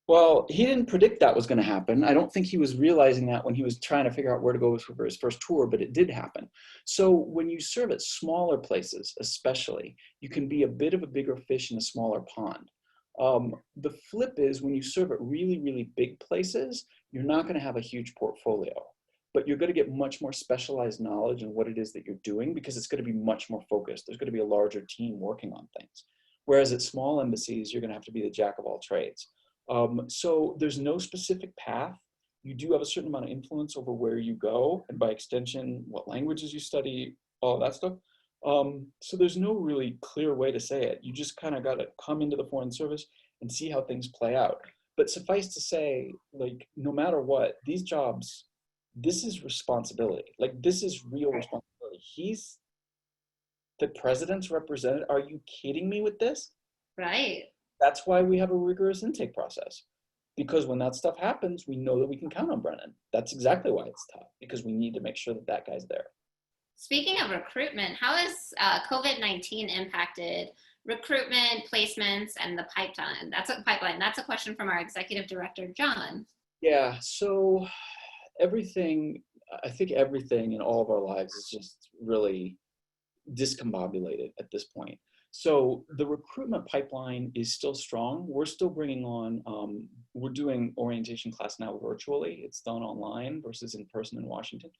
Well, he didn't predict that was going to happen. I don't think he was realizing that when he was trying to figure out where to go for his first tour, but it did happen. So when you serve at smaller places, especially, you can be a bit of a bigger fish in a smaller pond. The flip is when you serve at really, really big places, you're not going to have a huge portfolio, but you're going to get much more specialized knowledge in what it is that you're doing because it's going to be much more focused. There's going to be a larger team working on things. Whereas at small embassies, you're going to have to be the jack of all trades. So there's no specific path. You do have a certain amount of influence over where you go, and by extension, what languages you study, all that stuff. So there's no really clear way to say it. You just kind of got to come into the Foreign Service and see how things play out. But suffice to say, like, no matter what, these jobs, this is responsibility. Like, this is real responsibility. He's the president's representative. Are you kidding me with this? Right. That's why we have a rigorous intake process. Because when that stuff happens, we know that we can count on Brennan. That's exactly why it's tough, because we need to make sure that that guy's there. Speaking of recruitment, how has COVID-19 impacted recruitment, placements, and the pipeline? That's a question from our executive director, John. Yeah, so I think everything in all of our lives is just really discombobulated at this point. So the recruitment pipeline is still strong. We're still bringing on, we're doing orientation class now virtually. It's done online versus in person in Washington.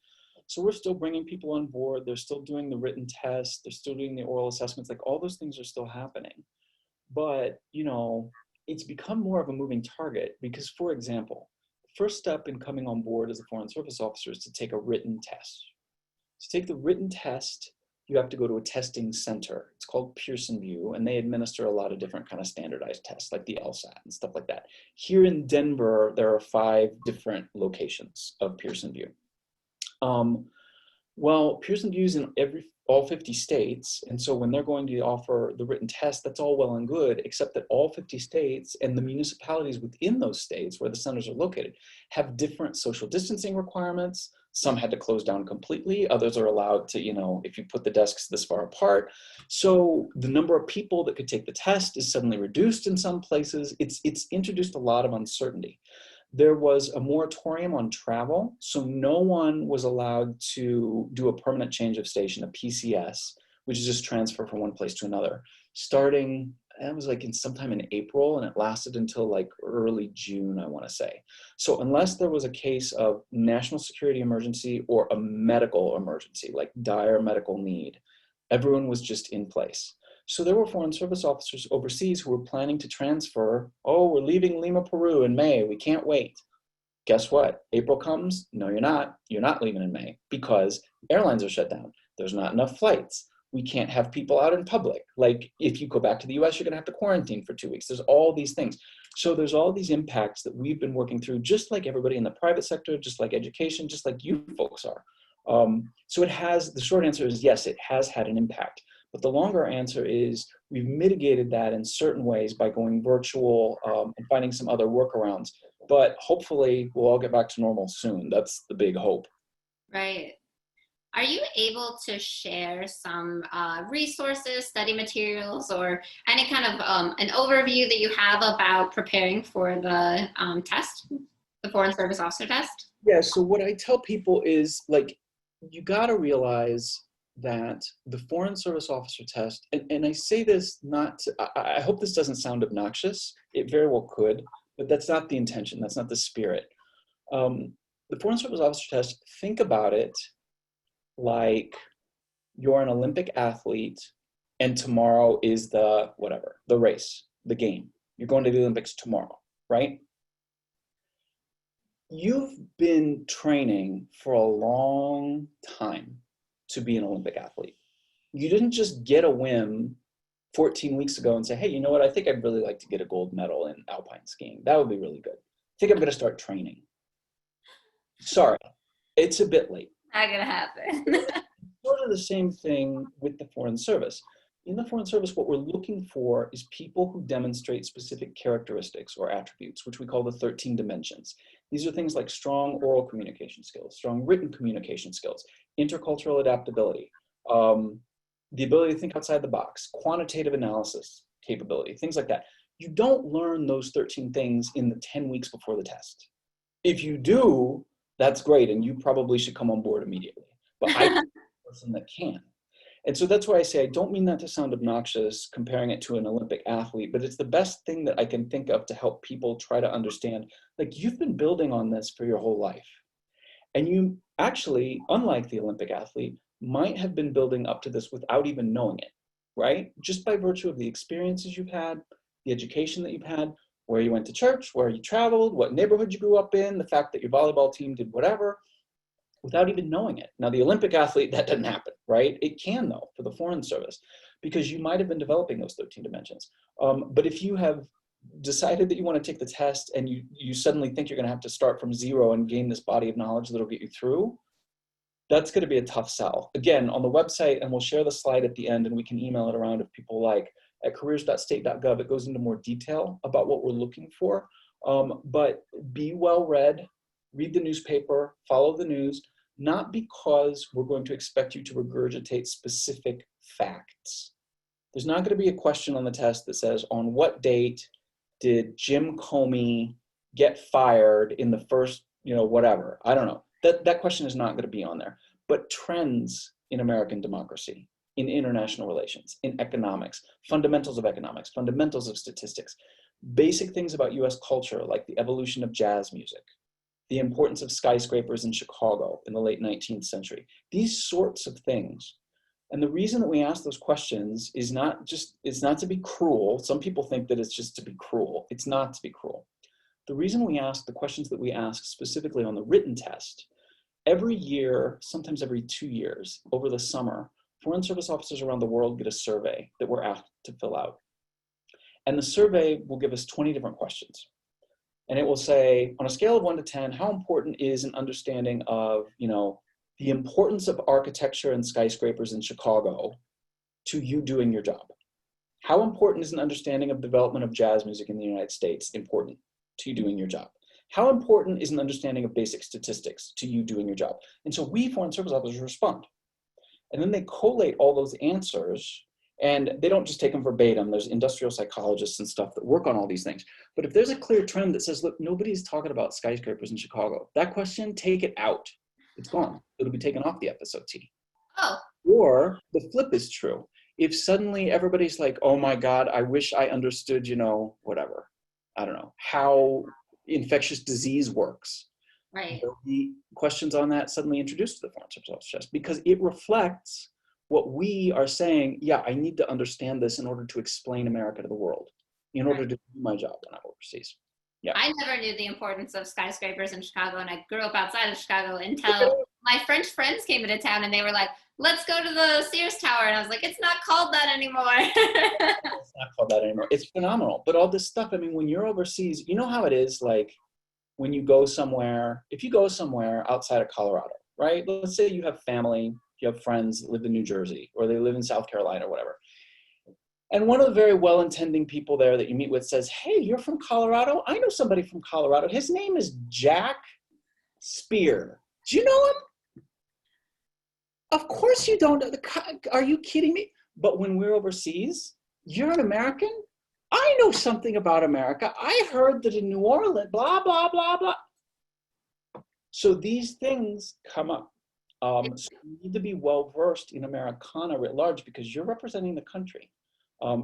So we're still bringing people on board. They're still doing the written test. They're still doing the oral assessments. Like, all those things are still happening. But, it's become more of a moving target because, for example, the first step in coming on board as a Foreign Service officer is to take a written test. To take the written test, you have to go to a testing center. It's called Pearson VUE, and they administer a lot of different kind of standardized tests, like the LSAT and stuff like that. Here in Denver, there are 5 different locations of Pearson VUE. Well, Pearson VUE is in all 50 states. And so when they're going to offer the written test, that's all well and good, except that all 50 states and the municipalities within those states where the centers are located have different social distancing requirements. Some had to close down completely. Others are allowed to, if you put the desks this far apart. So the number of people that could take the test is suddenly reduced in some places. It's introduced a lot of uncertainty. There was a moratorium on travel, so no one was allowed to do a permanent change of station, a PCS, which is just transfer from one place to another, starting, it was like sometime in April, and it lasted until like early June, I want to say. So unless there was a case of national security emergency or a medical emergency, like dire medical need, everyone was just in place. So there were Foreign Service officers overseas who were planning to transfer. Oh, we're leaving Lima, Peru in May. We can't wait. Guess what? April comes. No, you're not. You're not leaving in May because airlines are shut down. There's not enough flights. We can't have people out in public. Like if you go back to the US, you're going to have to quarantine for 2 weeks. There's all these things. So there's all these impacts that we've been working through, just like everybody in the private sector, just like education, just like you folks are. So the short answer is yes, it has had an impact. But the longer answer is we've mitigated that in certain ways by going virtual and finding some other workarounds. But hopefully we'll all get back to normal soon. That's the big hope. Right. Are you able to share some resources, study materials, or any kind of an overview that you have about preparing for the test, the Foreign Service Officer test? Yeah, so what I tell people is, like, you got to realize that the Foreign Service Officer test, and I say this I hope this doesn't sound obnoxious. It very well could, but that's not the intention. That's not the spirit. The Foreign Service Officer test, think about it like you're an Olympic athlete and tomorrow is the race, the game. You're going to the Olympics tomorrow, right? You've been training for a long time to be an Olympic athlete. You didn't just get a whim 14 weeks ago and say, hey, you know what? I think I'd really like to get a gold medal in alpine skiing. That would be really good. I think I'm going to start training. Sorry, it's a bit late. Not going to happen. Sort of the same thing with the Foreign Service. In the Foreign Service, what we're looking for is people who demonstrate specific characteristics or attributes, which we call the 13 dimensions. These are things like strong oral communication skills, strong written communication skills, intercultural adaptability, the ability to think outside the box, quantitative analysis capability, things like that. You don't learn those 13 things in the 10 weeks before the test. If you do, that's great, and you probably should come on board immediately. But I'm the person that can. And so that's why I say I don't mean that to sound obnoxious, comparing it to an Olympic athlete, but it's the best thing that I can think of to help people try to understand, like, you've been building on this for your whole life. And you actually, unlike the Olympic athlete, might have been building up to this without even knowing it, right? Just by virtue of the experiences you've had, the education that you've had, where you went to church, where you traveled, what neighborhood you grew up in, the fact that your volleyball team did whatever, without even knowing it. Now, the Olympic athlete, that doesn't happen, right? It can, though, for the Foreign Service, because you might have been developing those 13 dimensions. But if you have decided that you want to take the test and you suddenly think you're going to have to start from zero and gain this body of knowledge that'll get you through, that's going to be a tough sell. Again, on the website, and we'll share the slide at the end, and we can email it around if people like, at careers.state.gov, it goes into more detail about what we're looking for. But be well read, read the newspaper, follow the news, not because we're going to expect you to regurgitate specific facts. There's not going to be a question on the test that says, on what date did Jim Comey get fired in the first, whatever. I don't know. That question is not going to be on there. But trends in American democracy, in international relations, in economics, fundamentals of statistics, basic things about US culture, like the evolution of jazz music, the importance of skyscrapers in Chicago in the late 19th century, these sorts of things. And the reason that we ask those questions is it's not to be cruel. Some people think that it's just to be cruel. It's not to be cruel. The reason we ask the questions that we ask specifically on the written test, every year, sometimes every 2 years, over the summer, Foreign Service officers around the world get a survey that we're asked to fill out. And the survey will give us 20 different questions. And it will say, on a scale of 1 to 10, how important is an understanding of, the importance of architecture and skyscrapers in Chicago to you doing your job. How important is an understanding of development of jazz music in the United States important to you doing your job? How important is an understanding of basic statistics to you doing your job? And so we Foreign Service officers respond. And then they collate all those answers, and they don't just take them verbatim. There's industrial psychologists and stuff that work on all these things. But if there's a clear trend that says, look, nobody's talking about skyscrapers in Chicago, that question, take it out. It's gone. It'll be taken off the FSOT. Oh. Or the flip is true. If suddenly everybody's like, oh my God, I wish I understood, you know, whatever, I don't know, how infectious disease works. Right. There'll be questions on that suddenly introduced to the Foreign Service Office chest, because it reflects what we are saying. Yeah, I need to understand this in order to explain America to the world, in order to do my job when I'm overseas. Yeah. I never knew the importance of skyscrapers in Chicago, and I grew up outside of Chicago until my French friends came into town and they were like, let's go to the Sears Tower. And I was like, it's not called that anymore. It's not called that anymore. It's phenomenal. But all this stuff, I mean, when you're overseas, you know how it is, like when you go somewhere, if you go somewhere outside of Colorado, right? Let's say you have family, you have friends that live in New Jersey, or they live in South Carolina or whatever. And one of the very well-intending people there that you meet with says, hey, you're from Colorado? I know somebody from Colorado. His name is Jack Spear. Do you know him? Of course you don't. Are you kidding me? But when we're overseas, you're an American? I know something about America. I heard that in New Orleans, blah, blah, blah, blah. So these things come up. So you need to be well-versed in Americana writ large because you're representing the country.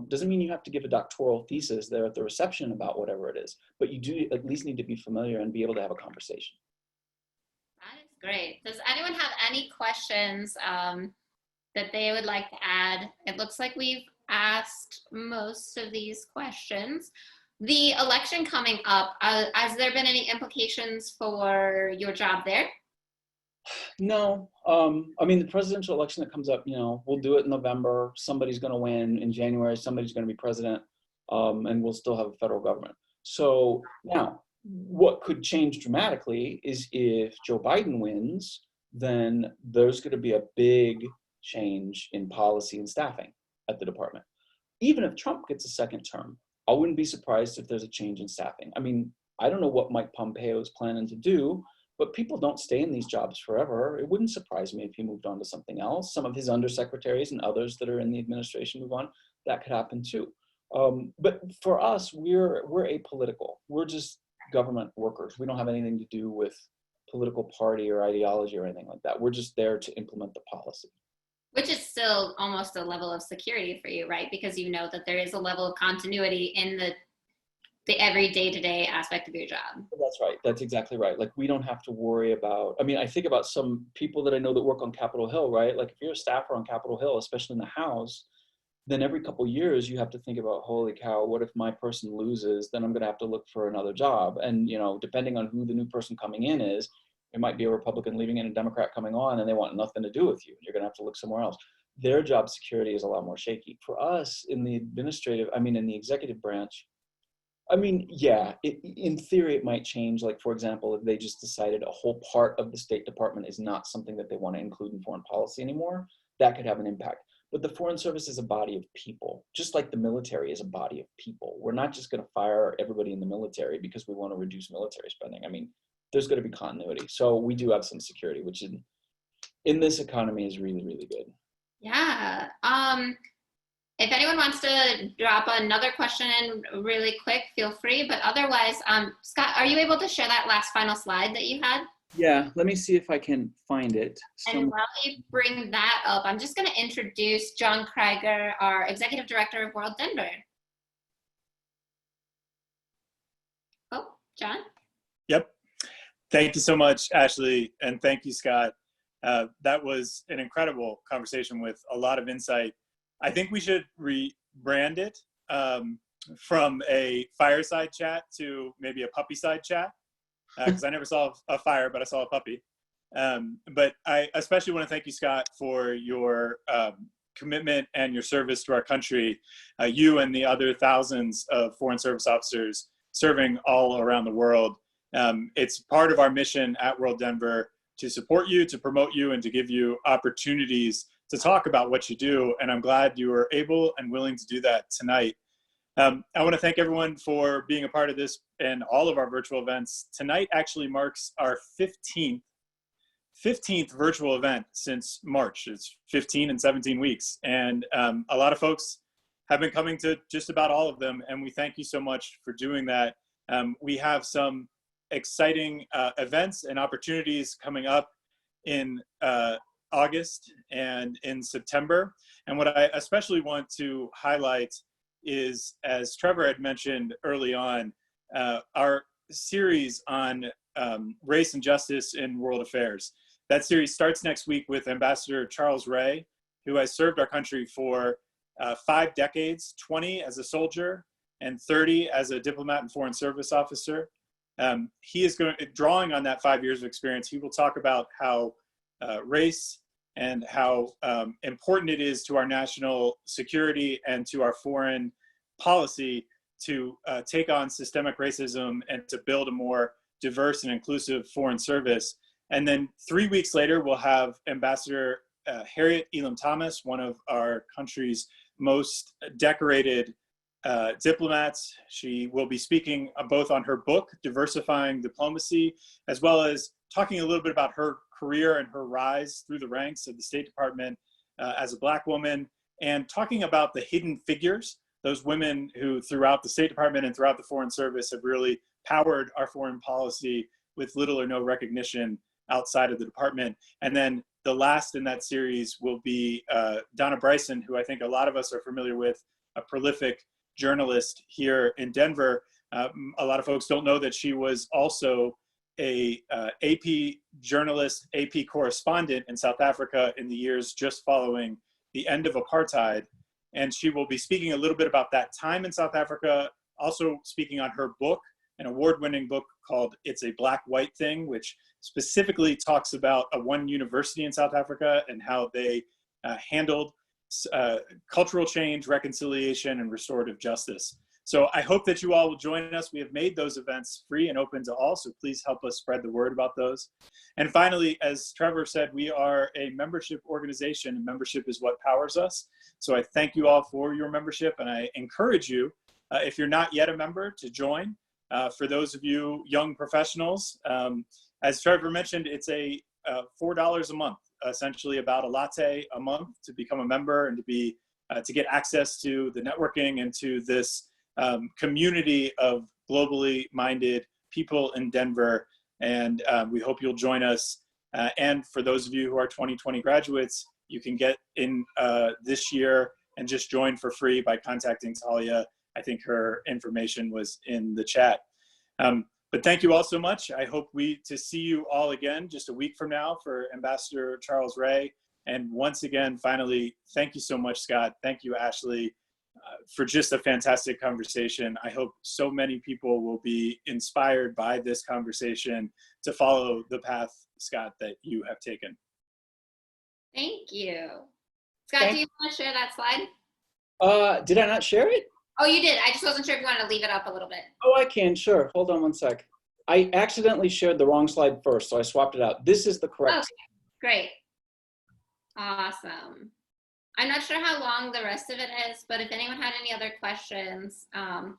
Doesn't mean you have to give a doctoral thesis there at the reception about whatever it is, but you do at least need to be familiar and be able to have a conversation. That is great. Does anyone have any questions that they would like to add? It looks like we've asked most of these questions. The election coming up, has there been any implications for your job there? No, I mean, the presidential election that comes up, you know, we'll do it in November. Somebody's going to win in January. Somebody's going to be president, and we'll still have a federal government. So now, what could change dramatically is if Joe Biden wins, then there's going to be a big change in policy and staffing at the department. Even if Trump gets a second term, I wouldn't be surprised if there's a change in staffing. I mean, I don't know what Mike Pompeo is planning to do, but people don't stay in these jobs forever. It wouldn't surprise me if he moved on to something else. Some of his undersecretaries and others that are in the administration move on. That could happen too. But for us, we're apolitical. We're just government workers. We don't have anything to do with political party or ideology or anything like that. We're just there to implement the policy. Which is still almost a level of security for you, right? Because you know that there is a level of continuity in the every day-to-day aspect of your job. That's right. That's exactly right. Like, we don't have to worry about, I mean, I think about some people that I know that work on Capitol Hill, right? Like, if you're a staffer on Capitol Hill, especially in the House, then every couple of years you have to think about, holy cow, what if my person loses? Then I'm going to have to look for another job. And, you know, depending on who the new person coming in is, it might be a Republican leaving and a Democrat coming on, and they want nothing to do with you. You're going to have to look somewhere else. Their job security is a lot more shaky. For us in the in the executive branch, I mean, yeah, in theory, it might change. Like, for example, if they just decided a whole part of the State Department is not something that they want to include in foreign policy anymore, that could have an impact. But the Foreign Service is a body of people, just like the military is a body of people. We're not just going to fire everybody in the military because we want to reduce military spending. I mean, there's going to be continuity. So we do have some security, which in this economy is really, really good. Yeah. If anyone wants to drop another question in really quick, feel free. But otherwise, Scott, are you able to share that last final slide that you had? Yeah, let me see if I can find it. And while you bring that up, I'm just going to introduce John Krieger, our Executive Director of WorldDenver. Oh, John? Yep. Thank you so much, Ashley, and thank you, Scott. That was an incredible conversation with a lot of insight. I think we should rebrand it from a fireside chat to maybe a puppy side chat, because I never saw a fire, but I saw a puppy. But I especially want to thank you, Scott, for your commitment and your service to our country, you and the other thousands of Foreign Service officers serving all around the world. It's part of our mission at WorldDenver to support you, to promote you, and to give you opportunities to talk about what you do. And I'm glad you were able and willing to do that tonight. I want to thank everyone for being a part of this and all of our virtual events. Tonight actually marks our 15th virtual event since March. It's 15 and 17 weeks. And a lot of folks have been coming to just about all of them. And we thank you so much for doing that. We have some exciting events and opportunities coming up in August and in September. And what I especially want to highlight is, as Trevor had mentioned early on, our series on race and justice in world affairs. That series starts next week with Ambassador Charles Ray, who has served our country for 5 decades, 20 as a soldier and 30 as a diplomat and foreign service officer. He is drawing on that 5 years of experience. He will talk about how race and how important it is to our national security and to our foreign policy to take on systemic racism and to build a more diverse and inclusive foreign service. And then 3 weeks later, we'll have Ambassador Harriet Elam Thomas, one of our country's most decorated diplomats. She will be speaking both on her book, Diversifying Diplomacy, as well as talking a little bit about her career and her rise through the ranks of the State Department as a Black woman, and talking about the hidden figures, those women who throughout the State Department and throughout the Foreign Service have really powered our foreign policy with little or no recognition outside of the department. And then the last in that series will be Donna Bryson, who I think a lot of us are familiar with, a prolific journalist here in Denver. A lot of folks don't know that she was also a AP journalist, AP correspondent in South Africa in the years just following the end of apartheid. And she will be speaking a little bit about that time in South Africa, also speaking on her book, an award-winning book called It's a Black-White Thing, which specifically talks about one university in South Africa and how they handled cultural change, reconciliation, and restorative justice. So I hope that you all will join us. We have made those events free and open to all, so please help us spread the word about those. And finally, as Trevor said, we are a membership organization, and membership is what powers us. So I thank you all for your membership, and I encourage you, if you're not yet a member, to join. For those of you young professionals, as Trevor mentioned, it's a $4 a month, essentially about a latte a month to become a member and to get access to the networking and to this community of globally minded people in Denver. And we hope you'll join us. And for those of you who are 2020 graduates, you can get in this year and just join for free by contacting Talia. I think her information was in the chat. But thank you all so much. I hope to see you all again just a week from now for Ambassador Charles Ray. And once again, finally, thank you so much, Scott. Thank you, Ashley, for just a fantastic conversation. I hope so many people will be inspired by this conversation to follow the path, Scott, that you have taken. Thank you. Scott, do you want to share that slide? Did I not share it? Oh, you did. I just wasn't sure if you wanted to leave it up a little bit. Oh, I can, sure. Hold on one sec. I accidentally shared the wrong slide first, so I swapped it out. This is the correct. Okay, great. Awesome. I'm not sure how long the rest of it is, but if anyone had any other questions. And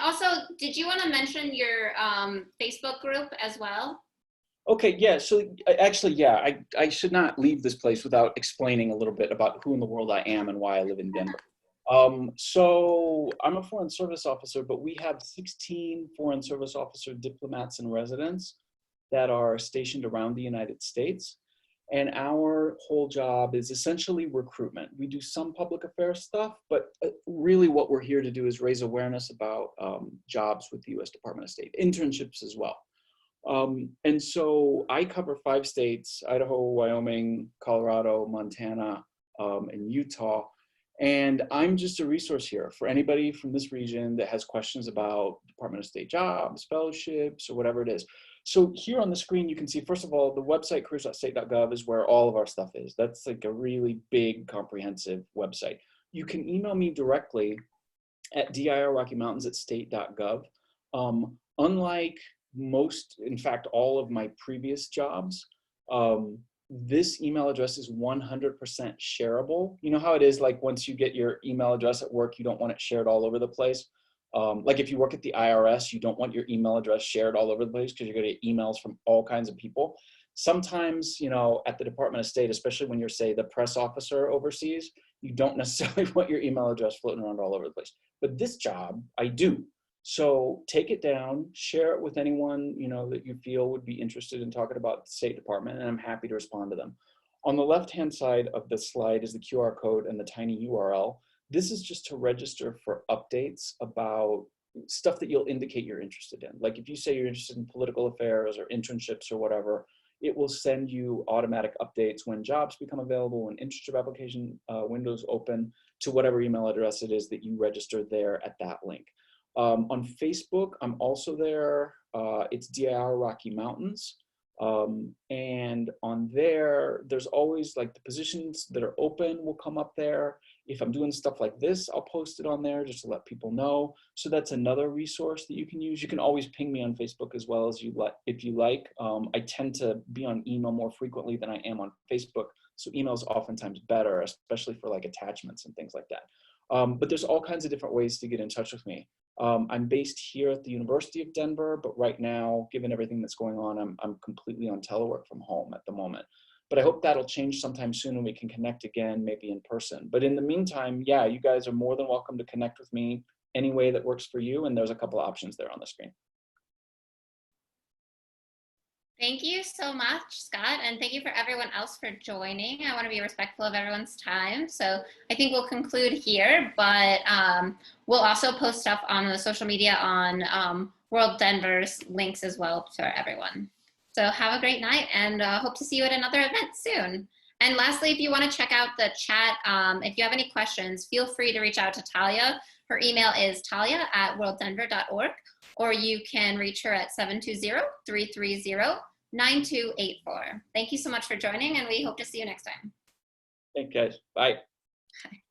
also, did you want to mention your Facebook group as well? Okay, yeah, so actually, yeah, I should not leave this place without explaining a little bit about who in the world I am and why I live in Denver. So I'm a foreign service officer, but we have 16 foreign service officer diplomats and residents that are stationed around the United States. And our whole job is essentially recruitment. We do some public affairs stuff, but really what we're here to do is raise awareness about jobs with the US Department of State, internships as well. And so I cover 5 states, Idaho, Wyoming, Colorado, Montana, and Utah. And I'm just a resource here for anybody from this region that has questions about Department of State jobs, fellowships, or whatever it is. So here on the screen, you can see, first of all, the website careers.state.gov is where all of our stuff is. That's like a really big, comprehensive website. You can email me directly at dirrockymountains@state.gov. Unlike in fact, all of my previous jobs, this email address is 100% shareable. You know how it is, like once you get your email address at work, you don't want it shared all over the place. Like if you work at the IRS, you don't want your email address shared all over the place because you're going to get emails from all kinds of people. Sometimes, you know, at the Department of State, especially when you're, say, the press officer overseas, you don't necessarily want your email address floating around all over the place. But this job, I do. So take it down, share it with anyone, you know, that you feel would be interested in talking about the State Department, and I'm happy to respond to them. On the left-hand side of the slide is the QR code and the tiny URL. This is just to register for updates about stuff that you'll indicate you're interested in. Like if you say you're interested in political affairs or internships or whatever, it will send you automatic updates when jobs become available, when internship application windows open, to whatever email address it is that you register there at that link. On Facebook, I'm also there. It's DIR Rocky Mountains. And on there, there's always like the positions that are open will come up there. If I'm doing stuff like this, I'll post it on there just to let people know. So that's another resource that you can use. You can always ping me on Facebook as well as if you like. I tend to be on email more frequently than I am on Facebook. So email is oftentimes better, especially for like attachments and things like that. But there's all kinds of different ways to get in touch with me. I'm based here at the University of Denver, but right now, given everything that's going on, I'm completely on telework from home at the moment. But I hope that'll change sometime soon and we can connect again, maybe in person. But in the meantime, yeah, you guys are more than welcome to connect with me any way that works for you. And there's a couple of options there on the screen. Thank you so much, Scott, and thank you for everyone else for joining. I want to be respectful of everyone's time, so I think we'll conclude here, but we'll also post stuff on the social media on WorldDenver's links as well for everyone. So have a great night, and hope to see you at another event soon. And lastly, if you want to check out the chat, if you have any questions, feel free to reach out to Talia. Her email is talia@worlddenver.org, or you can reach her at 720-330-9284. Thank you so much for joining, and we hope to see you next time. Thank you guys. Bye. Bye.